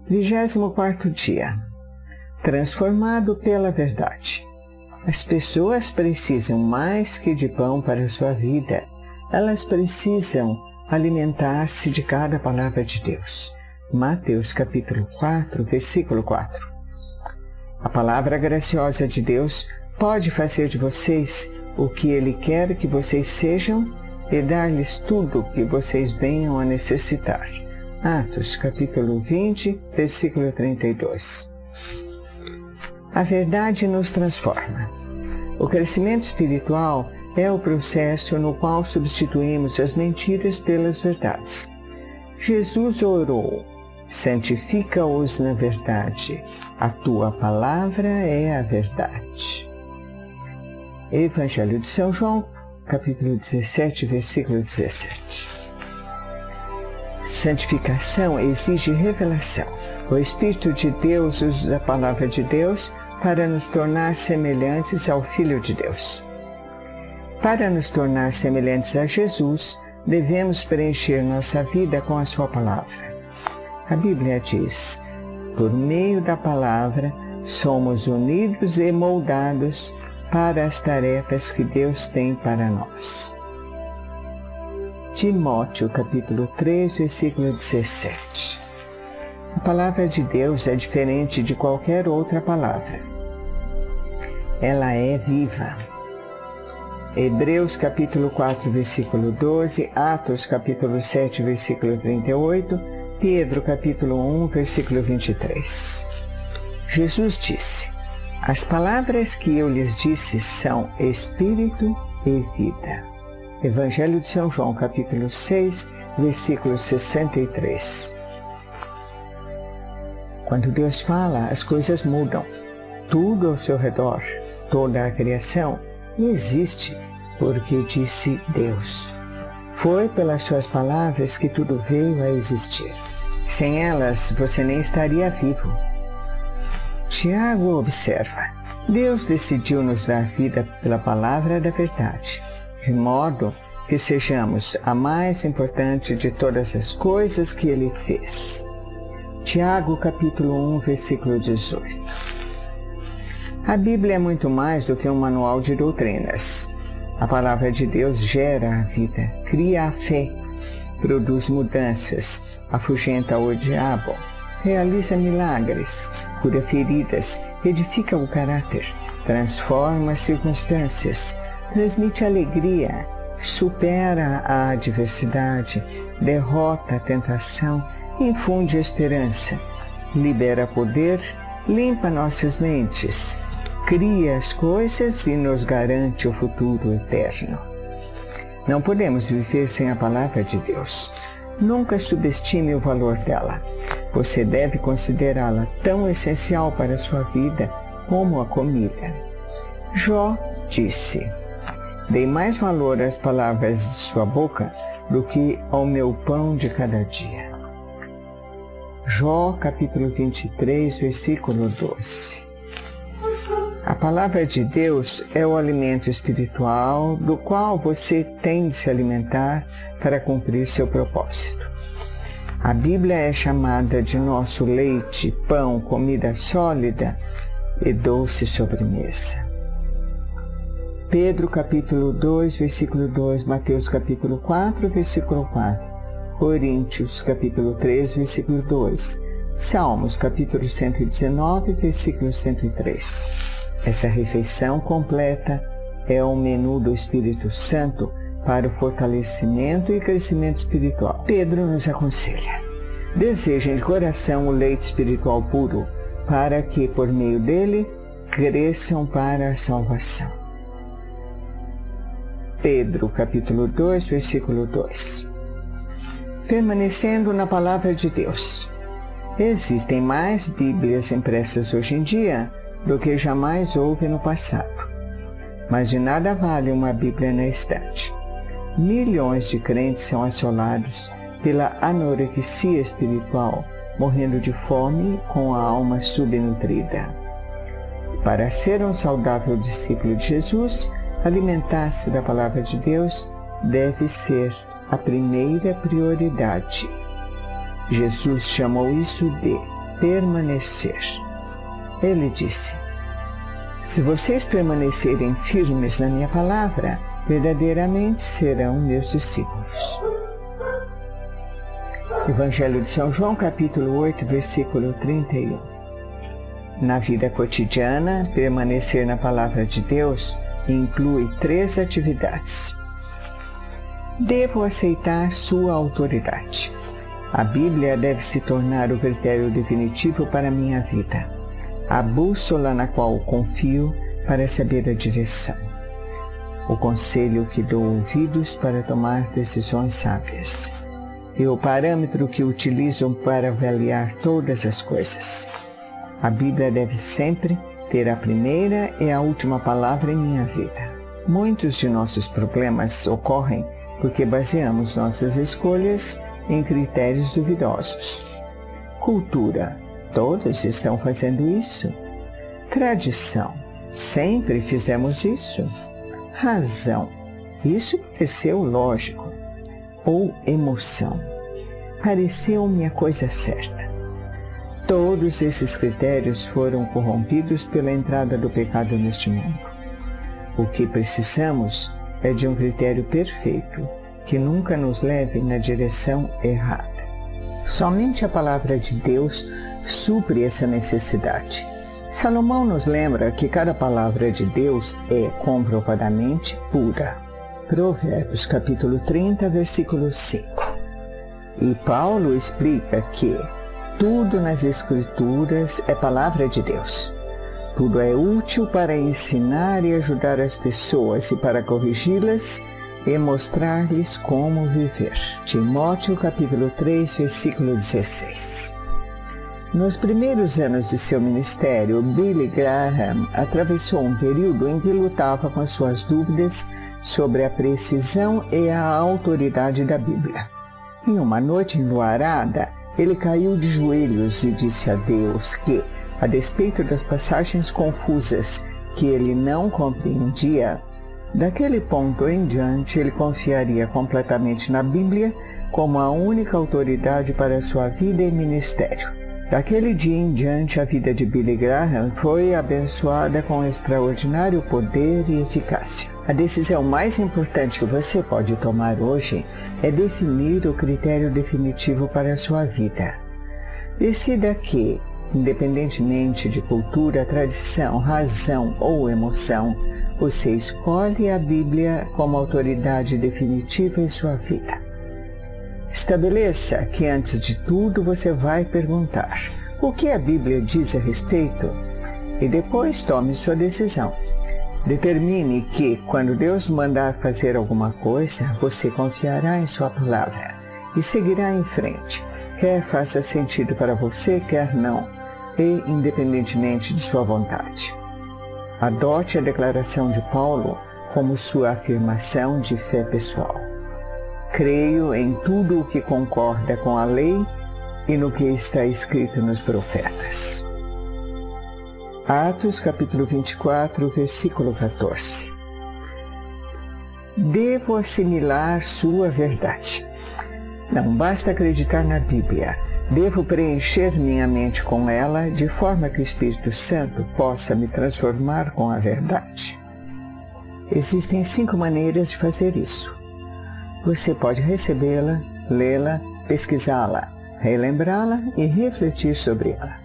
24º dia. Transformado pela verdade. As pessoas precisam mais que de pão para a sua vida. Elas precisam alimentar-se de cada palavra de Deus. Mateus capítulo 4, versículo 4. A palavra graciosa de Deus pode fazer de vocês o que Ele quer que vocês sejam e dar-lhes tudo que vocês venham a necessitar. Atos capítulo 20, versículo 32. A verdade nos transforma. O crescimento espiritual é o processo no qual substituímos as mentiras pelas verdades. Jesus orou: santifica-os na verdade, a tua palavra é a verdade. Evangelho de São João, capítulo 17, versículo 17. Santificação exige revelação. O Espírito de Deus usa a palavra de Deus para nos tornar semelhantes ao Filho de Deus. Para nos tornar semelhantes a Jesus, devemos preencher nossa vida com a sua palavra. A Bíblia diz: por meio da palavra, somos unidos e moldados para as tarefas que Deus tem para nós. Timóteo, capítulo 3, versículo 17. A palavra de Deus é diferente de qualquer outra palavra. Ela é viva. Hebreus, capítulo 4, versículo 12, Atos, capítulo 7, versículo 38, Pedro, capítulo 1, versículo 23. Jesus disse: as palavras que eu lhes disse são Espírito e vida. Evangelho de São João, capítulo 6, versículo 63. Quando Deus fala, as coisas mudam. Tudo ao seu redor, toda a criação, existe porque disse Deus. Foi pelas suas palavras que tudo veio a existir. Sem elas, você nem estaria vivo. Tiago observa: Deus decidiu nos dar vida pela palavra da verdade, de modo que sejamos a mais importante de todas as coisas que Ele fez. Tiago, capítulo 1, versículo 18. A Bíblia é muito mais do que um manual de doutrinas. A palavra de Deus gera a vida, cria a fé, produz mudanças, afugenta o diabo, realiza milagres, cura feridas, edifica o caráter, transforma as circunstâncias, transmite alegria, supera a adversidade, derrota a tentação, infunde esperança, libera poder, limpa nossas mentes, cria as coisas e nos garante o futuro eterno. Não podemos viver sem a palavra de Deus. Nunca subestime o valor dela. Você deve considerá-la tão essencial para a sua vida como a comida. Jó disse: dei mais valor às palavras de sua boca do que ao meu pão de cada dia. Jó, capítulo 23, versículo 12. A palavra de Deus é o alimento espiritual do qual você tem de se alimentar para cumprir seu propósito. A Bíblia é chamada de nosso leite, pão, comida sólida e doce sobremesa. Pedro, capítulo 2, versículo 2, Mateus, capítulo 4, versículo 4, Coríntios, capítulo 3, versículo 2, Salmos, capítulo 119, versículo 103. Essa refeição completa é o menu do Espírito Santo para o fortalecimento e crescimento espiritual. Pedro nos aconselha: desejem de coração o leite espiritual puro, para que, por meio dele, cresçam para a salvação. Pedro, capítulo 2, versículo 2. Permanecendo na palavra de Deus. Existem mais Bíblias impressas hoje em dia do que jamais houve no passado. Mas de nada vale uma Bíblia na estante. Milhões de crentes são assolados pela anorexia espiritual, morrendo de fome com a alma subnutrida. Para ser um saudável discípulo de Jesus, alimentar-se da palavra de Deus deve ser a primeira prioridade. Jesus chamou isso de permanecer. Ele disse: se vocês permanecerem firmes na minha palavra, verdadeiramente serão meus discípulos. Evangelho de São João, capítulo 8, versículo 31. Na vida cotidiana, permanecer na palavra de Deus inclui 3 atividades. Devo aceitar sua autoridade. A Bíblia deve se tornar o critério definitivo para a minha vida, a bússola na qual confio para saber a direção, o conselho que dou ouvidos para tomar decisões sábias, e o parâmetro que utilizo para avaliar todas as coisas. A Bíblia deve sempre ter a primeira e a última palavra em minha vida. Muitos de nossos problemas ocorrem porque baseamos nossas escolhas em critérios duvidosos. Cultura: todos estão fazendo isso. Tradição: sempre fizemos isso. Razão: isso pareceu lógico. Ou emoção: pareceu-me a coisa certa. Todos esses critérios foram corrompidos pela entrada do pecado neste mundo. O que precisamos é de um critério perfeito, que nunca nos leve na direção errada. Somente a palavra de Deus supre essa necessidade. Salomão nos lembra que cada palavra de Deus é comprovadamente pura. Provérbios capítulo 30, versículo 5. E Paulo explica que tudo nas Escrituras é palavra de Deus. Tudo é útil para ensinar e ajudar as pessoas e para corrigi-las e mostrar-lhes como viver. Timóteo capítulo 3, versículo 16. Nos primeiros anos de seu ministério, Billy Graham atravessou um período em que lutava com as suas dúvidas sobre a precisão e a autoridade da Bíblia. Em uma noite enluarada, ele caiu de joelhos e disse a Deus que, a despeito das passagens confusas que ele não compreendia, daquele ponto em diante ele confiaria completamente na Bíblia como a única autoridade para sua vida e ministério. Daquele dia em diante, a vida de Billy Graham foi abençoada com extraordinário poder e eficácia. A decisão mais importante que você pode tomar hoje é definir o critério definitivo para a sua vida. Decida que, independentemente de cultura, tradição, razão ou emoção, você escolhe a Bíblia como autoridade definitiva em sua vida. Estabeleça que, antes de tudo, você vai perguntar: o que a Bíblia diz a respeito? E depois tome sua decisão. Determine que, quando Deus mandar fazer alguma coisa, você confiará em sua palavra e seguirá em frente, quer faça sentido para você, quer não, e independentemente de sua vontade. Adote a declaração de Paulo como sua afirmação de fé pessoal. Creio em tudo o que concorda com a lei e no que está escrito nos profetas. Atos capítulo 24, versículo 14. Devo assimilar sua verdade. Não basta acreditar na Bíblia. Devo preencher minha mente com ela, de forma que o Espírito Santo possa me transformar com a verdade. Existem 5 maneiras de fazer isso. Você pode recebê-la, lê-la, pesquisá-la, relembrá-la e refletir sobre ela.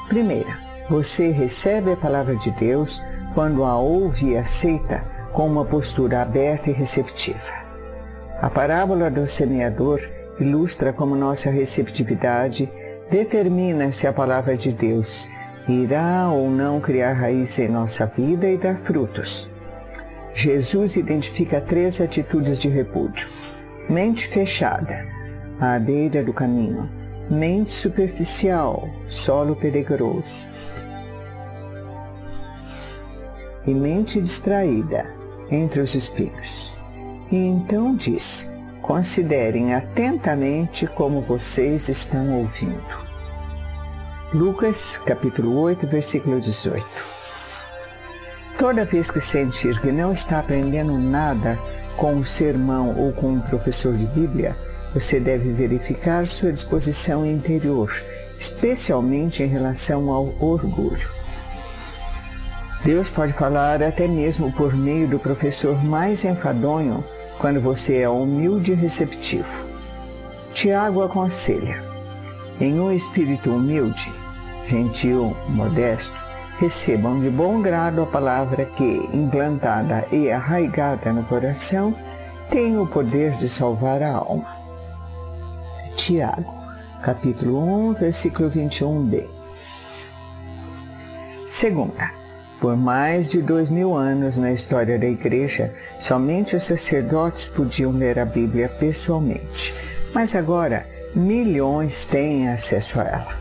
Primeira, você recebe a palavra de Deus quando a ouve e aceita com uma postura aberta e receptiva. A parábola do semeador ilustra como nossa receptividade determina se a palavra de Deus irá ou não criar raiz em nossa vida e dar frutos. Jesus identifica 3 atitudes de repúdio: mente fechada, à beira do caminho; mente superficial, solo pedregoso; e mente distraída, entre os espinhos. E então diz: considerem atentamente como vocês estão ouvindo. Lucas, capítulo 8, versículo 18. Toda vez que sentir que não está aprendendo nada com um sermão ou com um professor de Bíblia, você deve verificar sua disposição interior, especialmente em relação ao orgulho. Deus pode falar até mesmo por meio do professor mais enfadonho quando você é humilde e receptivo. Tiago aconselha: em um espírito humilde, gentil, modesto, recebam de bom grado a palavra que, implantada e arraigada no coração, tem o poder de salvar a alma. Tiago, capítulo 1, versículo 21b. Segunda, por mais de 2000 anos na história da Igreja, somente os sacerdotes podiam ler a Bíblia pessoalmente, mas agora milhões têm acesso a ela.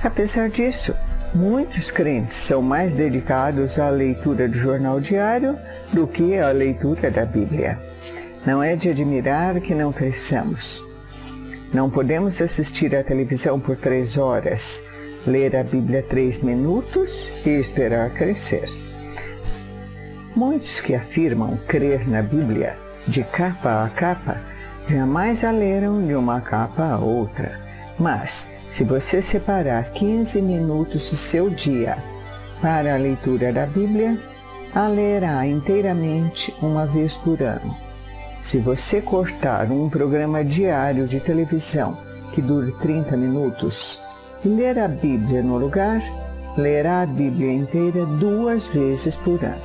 Apesar disso, muitos crentes são mais dedicados à leitura do jornal diário do que à leitura da Bíblia. Não é de admirar que não cresçamos. Não podemos assistir à televisão por 3 horas, ler a Bíblia 3 minutos e esperar crescer. Muitos que afirmam crer na Bíblia de capa a capa, jamais a leram de uma capa a outra. Mas, se você separar 15 minutos do seu dia para a leitura da Bíblia, a lerá inteiramente uma vez por ano. Se você cortar um programa diário de televisão que dure 30 minutos e ler a Bíblia no lugar, lerá a Bíblia inteira 2 vezes por ano.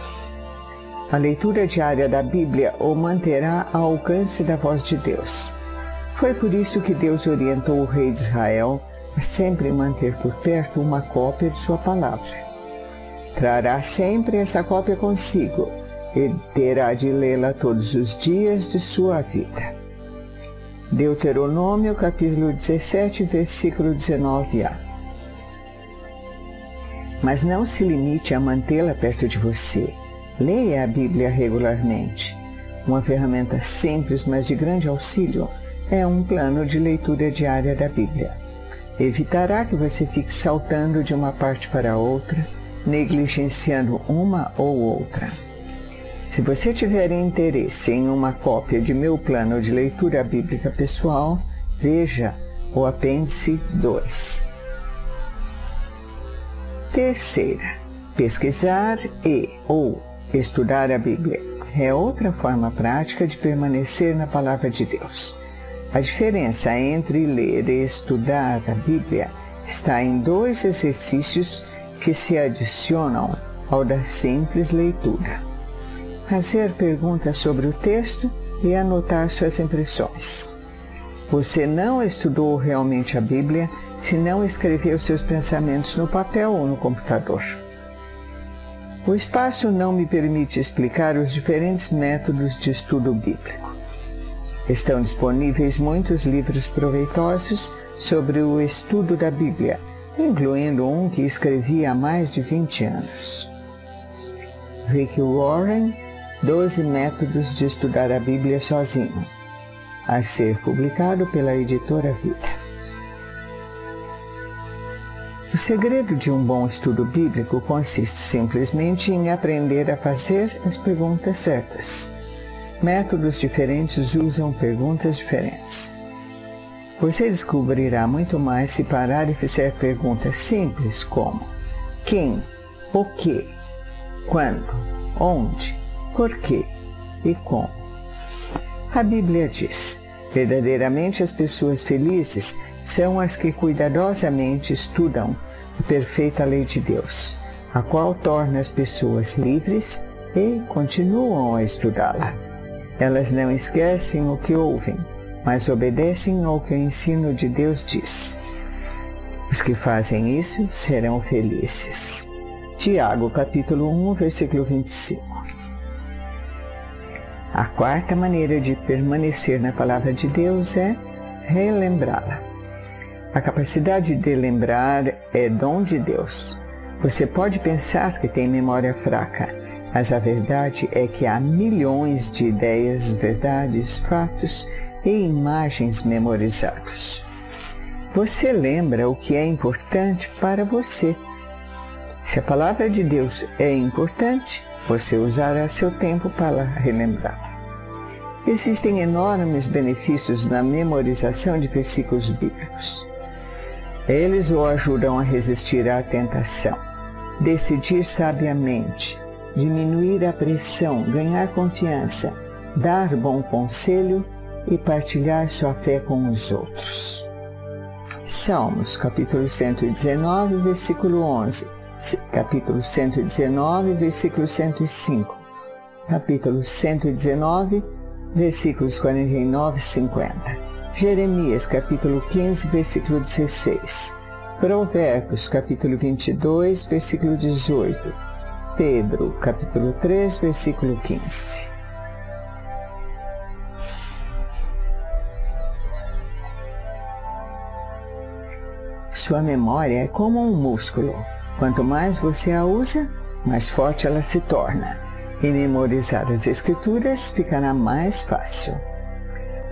A leitura diária da Bíblia o manterá ao alcance da voz de Deus. Foi por isso que Deus orientou o rei de Israel a sempre manter por perto uma cópia de sua palavra. Trará sempre essa cópia consigo e terá de lê-la todos os dias de sua vida. Deuteronômio, capítulo 17, versículo 19a. Mas não se limite a mantê-la perto de você. Leia a Bíblia regularmente. Uma ferramenta simples, mas de grande auxílio, é um plano de leitura diária da Bíblia. Evitará que você fique saltando de uma parte para outra, negligenciando uma ou outra. Se você tiver interesse em uma cópia de meu plano de leitura bíblica pessoal, veja o apêndice 2. Terceira, pesquisar ou estudar a Bíblia é outra forma prática de permanecer na Palavra de Deus. A diferença entre ler e estudar a Bíblia está em 2 exercícios que se adicionam ao da simples leitura. Fazer perguntas sobre o texto e anotar suas impressões. Você não estudou realmente a Bíblia se não escreveu seus pensamentos no papel ou no computador. O espaço não me permite explicar os diferentes métodos de estudo bíblico. Estão disponíveis muitos livros proveitosos sobre o estudo da Bíblia, incluindo um que escrevi há mais de 20 anos. Rick Warren, 12 métodos de estudar a Bíblia sozinho, a ser publicado pela editora Vida. O segredo de um bom estudo bíblico consiste simplesmente em aprender a fazer as perguntas certas. Métodos diferentes usam perguntas diferentes. Você descobrirá muito mais se parar e fizer perguntas simples como: quem, o que, quando, onde, por quê e como. A Bíblia diz: verdadeiramente as pessoas felizes são as que cuidadosamente estudam a perfeita lei de Deus, a qual torna as pessoas livres e continuam a estudá-la. Elas não esquecem o que ouvem, mas obedecem ao que o ensino de Deus diz. Os que fazem isso serão felizes. Tiago, capítulo 1, versículo 25. A quarta maneira de permanecer na palavra de Deus é relembrá-la. A capacidade de lembrar é dom de Deus. Você pode pensar que tem memória fraca, mas a verdade é que há milhões de ideias, verdades, fatos e imagens memorizados. Você lembra o que é importante para você. Se a palavra de Deus é importante, você usará seu tempo para relembrar. Existem enormes benefícios na memorização de versículos bíblicos. Eles o ajudam a resistir à tentação, decidir sabiamente, diminuir a pressão, ganhar confiança, dar bom conselho e partilhar sua fé com os outros. Salmos, capítulo 119, versículo 11, capítulo 119, versículo 105, capítulo 119, versículos 49 e 50. Jeremias, capítulo 15, versículo 16. Provérbios, capítulo 22, versículo 18. Pedro, capítulo 3, versículo 15. Sua memória é como um músculo. Quanto mais você a usa, mais forte ela se torna. E memorizar as Escrituras ficará mais fácil.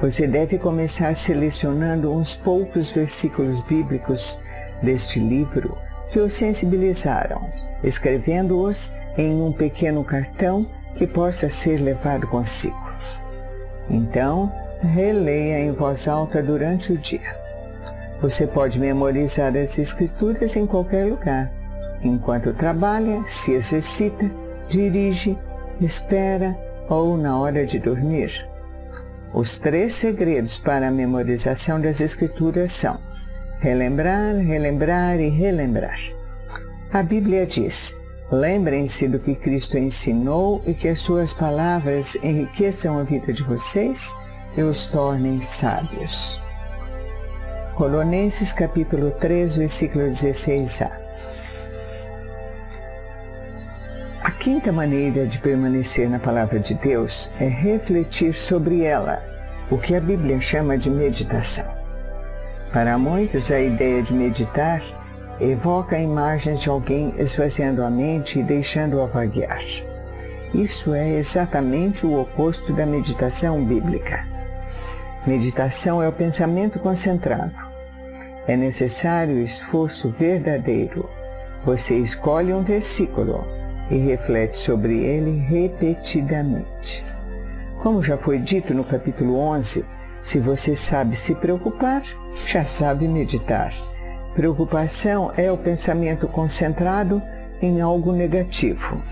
Você deve começar selecionando uns poucos versículos bíblicos deste livro que o sensibilizaram, escrevendo-os em um pequeno cartão que possa ser levado consigo. Então, releia em voz alta durante o dia. Você pode memorizar as Escrituras em qualquer lugar, enquanto trabalha, se exercita, dirige, espera ou na hora de dormir. Os 3 segredos para a memorização das Escrituras são relembrar, relembrar e relembrar. A Bíblia diz: lembrem-se do que Cristo ensinou e que as suas palavras enriqueçam a vida de vocês e os tornem sábios. Colossenses capítulo 3, versículo 16a. A quinta maneira de permanecer na palavra de Deus é refletir sobre ela, o que a Bíblia chama de meditação. Para muitos, a ideia de meditar evoca imagens de alguém esvaziando a mente e deixando-a vaguear. Isso é exatamente o oposto da meditação bíblica. Meditação é o pensamento concentrado. É necessário esforço verdadeiro. Você escolhe um versículo e reflete sobre ele repetidamente. Como já foi dito no capítulo 11, se você sabe se preocupar, já sabe meditar. Preocupação é o pensamento concentrado em algo negativo.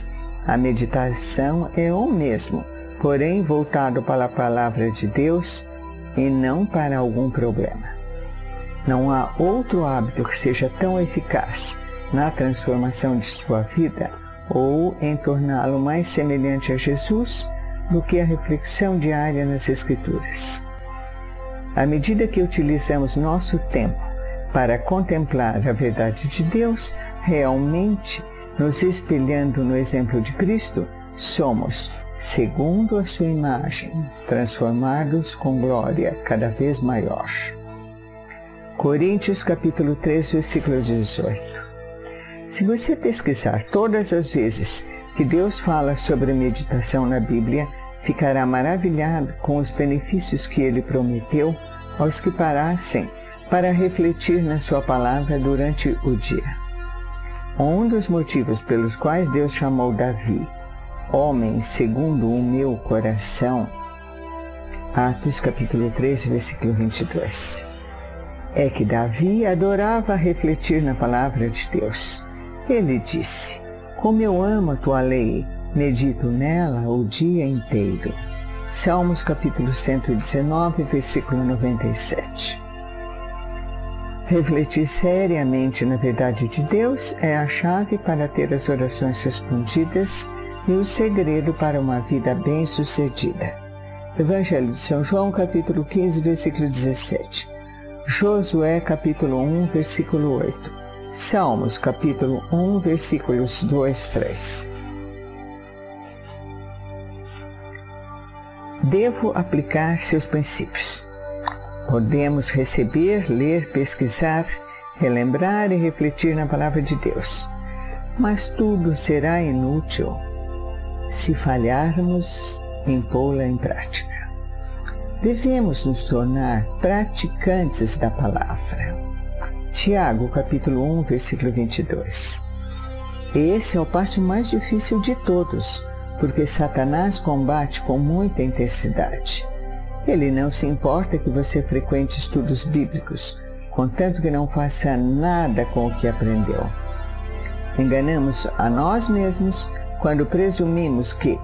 A meditação é o mesmo, porém voltado para a palavra de Deus e não para algum problema. Não há outro hábito que seja tão eficaz na transformação de sua vida ou em torná-lo mais semelhante a Jesus do que a reflexão diária nas Escrituras. À medida que utilizamos nosso tempo para contemplar a verdade de Deus, realmente nos espelhando no exemplo de Cristo, somos, segundo a sua imagem, transformados com glória cada vez maior. Coríntios capítulo 3, versículo 18. Se você pesquisar todas as vezes que Deus fala sobre meditação na Bíblia, ficará maravilhado com os benefícios que Ele prometeu aos que parassem para refletir na sua palavra durante o dia. Um dos motivos pelos quais Deus chamou Davi, homem segundo o meu coração, Atos capítulo 13, versículo 22, é que Davi adorava refletir na palavra de Deus. Ele disse: como eu amo a tua lei, medito nela o dia inteiro. Salmos capítulo 119, versículo 97. Refletir seriamente na verdade de Deus é a chave para ter as orações respondidas e o segredo para uma vida bem-sucedida. Evangelho de São João, capítulo 15, versículo 17. Josué, capítulo 1, versículo 8. Salmos, capítulo 1, versículos 2, 3. Devo aplicar seus princípios. Podemos receber, ler, pesquisar, relembrar e refletir na palavra de Deus. Mas tudo será inútil se falharmos em pô-la em prática. Devemos nos tornar praticantes da palavra. Tiago, capítulo 1, versículo 22. Esse é o passo mais difícil de todos, porque Satanás combate com muita intensidade. Ele não se importa que você frequente estudos bíblicos, contanto que não faça nada com o que aprendeu. Enganamos a nós mesmos quando presumimos que,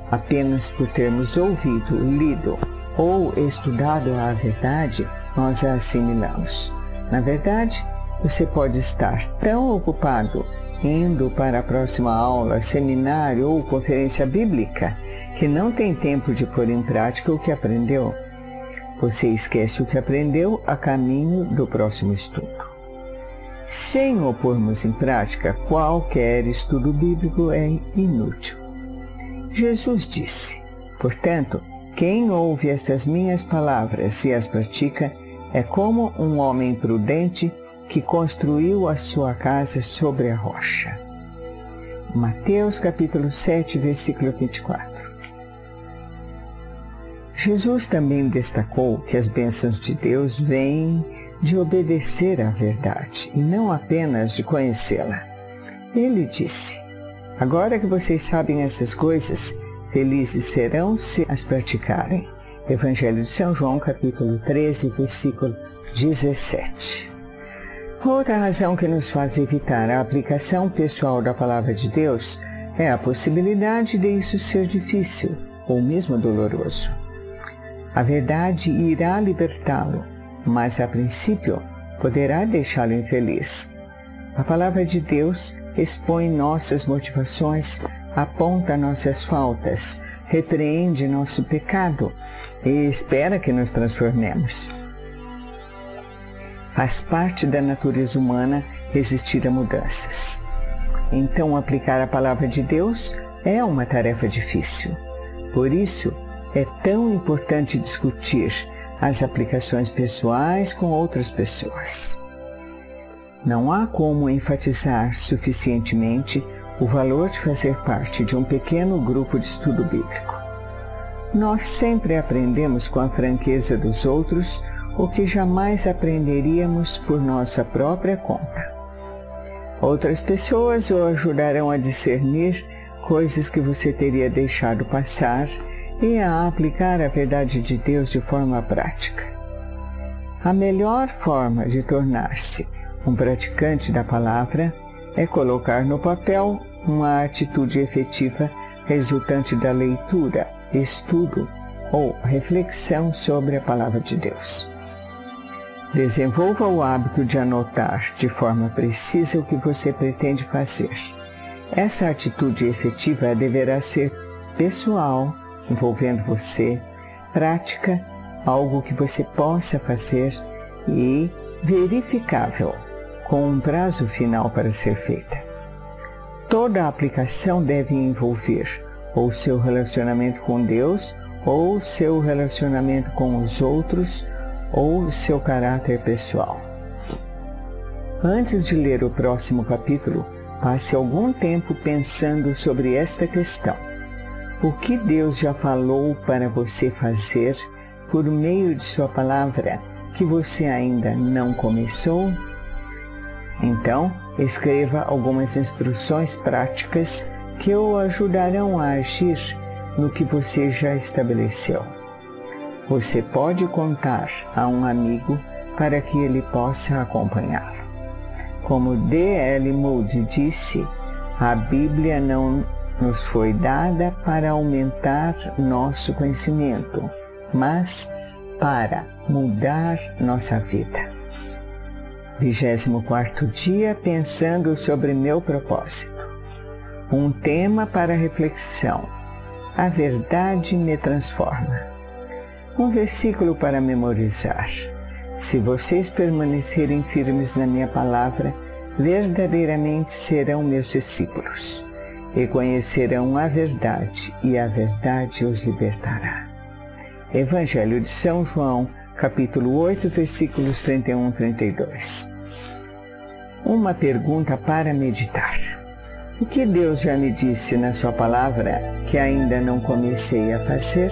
apenas por termos ouvido, lido ou estudado a verdade, nós a assimilamos. Na verdade, você pode estar tão ocupado indo para a próxima aula, seminário ou conferência bíblica que não tem tempo de pôr em prática o que aprendeu. Você esquece o que aprendeu a caminho do próximo estudo. Sem o pormos em prática, qualquer estudo bíblico é inútil. Jesus disse: portanto, quem ouve estas minhas palavras e as pratica é como um homem prudente que construiu a sua casa sobre a rocha. Mateus capítulo 7, versículo 24. Jesus também destacou que as bênçãos de Deus vêm de obedecer à verdade e não apenas de conhecê-la. Ele disse: agora que vocês sabem essas coisas, felizes serão se as praticarem. Evangelho de São João, capítulo 13, versículo 17. Outra razão que nos faz evitar a aplicação pessoal da palavra de Deus é a possibilidade de isso ser difícil ou mesmo doloroso. A verdade irá libertá-lo, mas a princípio poderá deixá-lo infeliz. A palavra de Deus expõe nossas motivações, aponta nossas faltas, repreende nosso pecado e espera que nos transformemos. Faz parte da natureza humana resistir a mudanças. Então, aplicar a palavra de Deus é uma tarefa difícil. Por isso, é tão importante discutir as aplicações pessoais com outras pessoas. Não há como enfatizar suficientemente o valor de fazer parte de um pequeno grupo de estudo bíblico. Nós sempre aprendemos com a franqueza dos outros o que jamais aprenderíamos por nossa própria conta. Outras pessoas o ajudarão a discernir coisas que você teria deixado passar e a aplicar a verdade de Deus de forma prática. A melhor forma de tornar-se um praticante da palavra é colocar no papel uma atitude efetiva resultante da leitura, estudo ou reflexão sobre a palavra de Deus. Desenvolva o hábito de anotar de forma precisa o que você pretende fazer. Essa atitude efetiva deverá ser pessoal, envolvendo você, prática, algo que você possa fazer e verificável, com um prazo final para ser feita. Toda a aplicação deve envolver ou seu relacionamento com Deus, ou seu relacionamento com os outros, ou seu caráter pessoal. Antes de ler o próximo capítulo, passe algum tempo pensando sobre esta questão. O que Deus já falou para você fazer por meio de sua palavra que você ainda não começou? Então, escreva algumas instruções práticas que o ajudarão a agir no que você já estabeleceu. Você pode contar a um amigo para que ele possa acompanhar. Como D.L. Moody disse, a Bíblia não nos foi dada para aumentar nosso conhecimento, mas para mudar nossa vida. 24º dia pensando sobre meu propósito. Um tema para reflexão. A verdade me transforma. Um versículo para memorizar. Se vocês permanecerem firmes na minha palavra, verdadeiramente serão meus discípulos, e conhecerão a verdade, e a verdade os libertará. Evangelho de São João, capítulo 8, versículos 31 e 32. Uma pergunta para meditar. O que Deus já me disse na sua palavra que ainda não comecei a fazer?